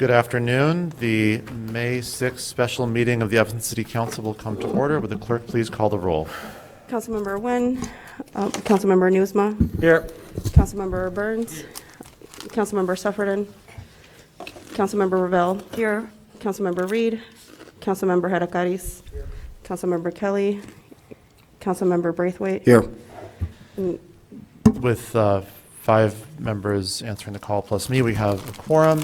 Good afternoon. The May 6th special meeting of the Evanston City Council will come to order. Would the clerk please call the roll? Councilmember Nguyen, Councilmember Newsma. Here. Councilmember Burns, Councilmember Sufferton, Councilmember Ravel. Here. Councilmember Reed, Councilmember Hadakaris, Councilmember Kelly, Councilmember Braithwaite. Here. With 5 members answering the call plus me, we have a quorum,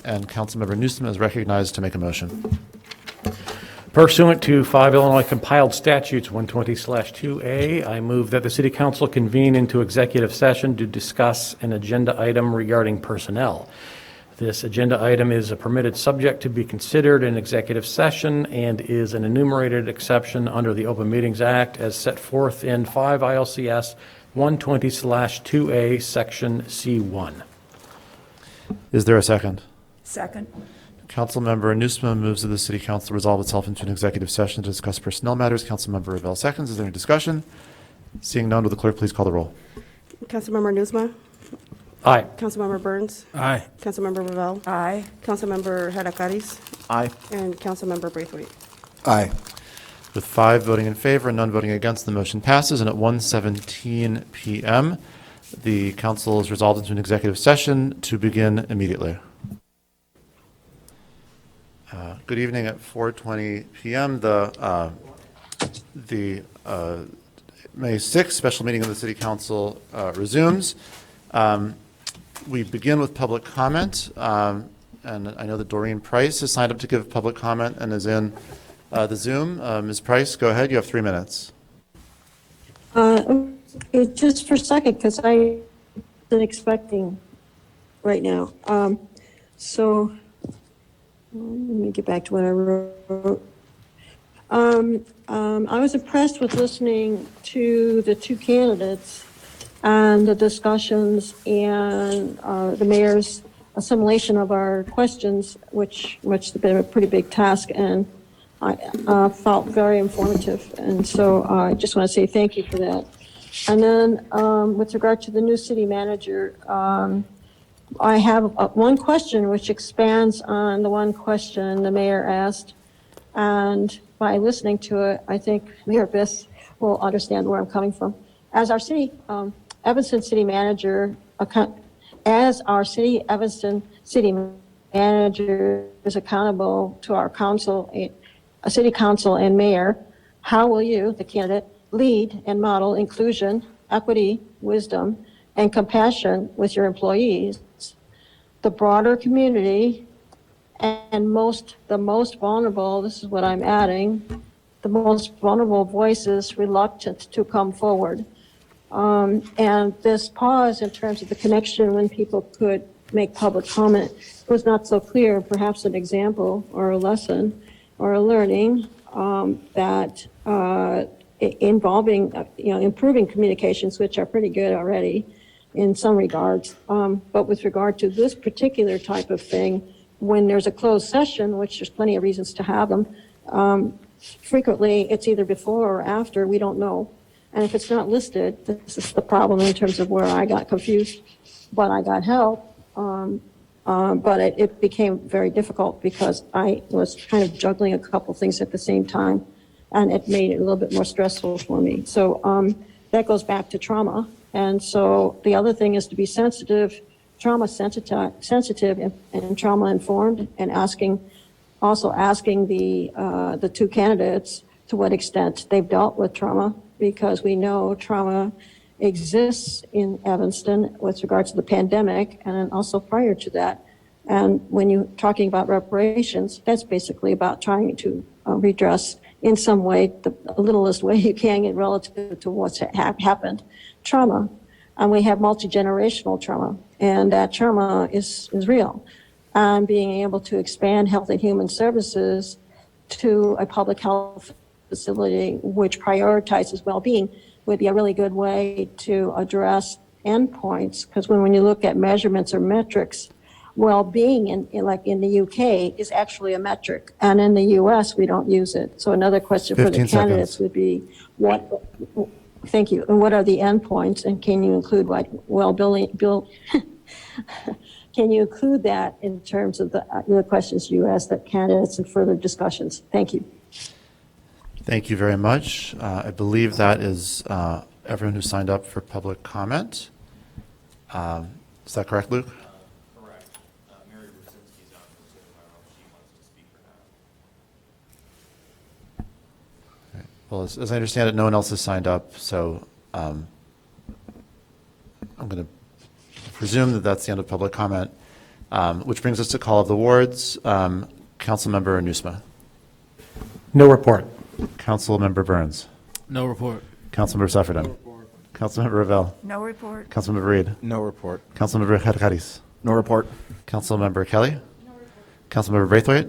and Councilmember Newsom is recognized to make a motion. Pursuant to 5 Illinois compiled statutes 120/2A, I move that the City Council convene into executive session to discuss an agenda item regarding personnel. This agenda item is a permitted subject to be considered in executive session and is an enumerated exception under the Open Meetings Act as set forth in 5 ILCS 120/2A, Section C1. Is there a second? Second. Councilmember Newsom moves that the City Council resolve itself into an executive session to discuss personnel matters. Councilmember Ravel seconds. Is there any discussion? Seeing none, will the clerk please call the roll? Councilmember Newsma. Aye. Councilmember Burns. Aye. Councilmember Ravel. Aye. Councilmember Hadakaris. Aye. And Councilmember Braithwaite. Aye. With 5 voting in favor and none voting against, the motion passes. And at 1:17 p.m., the council is resolved into an executive session to begin immediately. Good evening. At 4:20 p.m., the May 6th special meeting of the City Council resumes. We begin with public comment, and I know that Doreen Price has signed up to give public comment and is in the Zoom. Ms. Price, go ahead. You have 3 minutes. Just for a second, because I wasn't expecting right now. So let me get back to what I wrote. I was impressed with listening to the 2 candidates and the discussions and the mayor's assimilation of our questions, which has been a pretty big task, and I felt very informative. And so I just want to say thank you for that. And then with regard to the new city manager, I have one question which expands on the one question the mayor asked. And by listening to it, I think Mayor Biss will understand where I'm coming from. As our city, Evanston city manager, Evanston city manager is accountable to our council, a city council and mayor, how will you, the candidate, lead and model inclusion, equity, wisdom, and compassion with your employees, the broader community, and the most vulnerable, this is what I'm adding, the most vulnerable voices reluctant to come forward. And this pause in terms of the connection when people could make public comment was not so clear, perhaps an example or a lesson or a learning that involving, improving communications, which are pretty good already in some regards. But with regard to this particular type of thing, when there's a closed session, which there's plenty of reasons to have them, frequently it's either before or after, we don't know. And if it's not listed, this is the problem in terms of where I got confused, but I got help. But it became very difficult because I was kind of juggling a couple things at the same time, and it made it a little bit more stressful for me. So that goes back to trauma. And so the other thing is to be sensitive, trauma sensitive and trauma informed, and asking the 2 candidates to what extent they've dealt with trauma, because we know trauma exists in Evanston with regards to the pandemic and also prior to that. And when you're talking about reparations, that's basically about trying to redress in some way, the littlest way you can get relative to what's happened, trauma. And we have multi-generational trauma, and that trauma is real. And being able to expand Health and Human Services to a public health facility which prioritizes well-being would be a really good way to address endpoints, because when you look at measurements or metrics, well-being like in the UK is actually a metric, and in the US we don't use it. So another question for the candidates would be thank you, and what are the endpoints, and can you include like well-being can you include that in terms of the questions you asked the candidates and further discussions? Thank you. Thank you very much. I believe that is everyone who signed up for public comment. Is that correct, Luke? Correct. Mary Brzezinski's on, so I don't know if she wants to speak or not. Well, as I understand it, no one else has signed up, so I'm going to presume that that's the end of public comment, which brings us to call of the wards. Councilmember Nusma. No report. Councilmember Burns. No report. Councilmember Suffredin. Councilmember Ravel. No report. Councilmember Reed. No report. Councilmember Hadakaris. No report. Councilmember Kelly. Councilmember Braithwaite.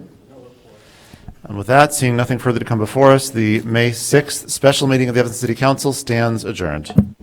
And with that, seeing nothing further to come before us, the May 6th special meeting of the Evanston City Council stands adjourned.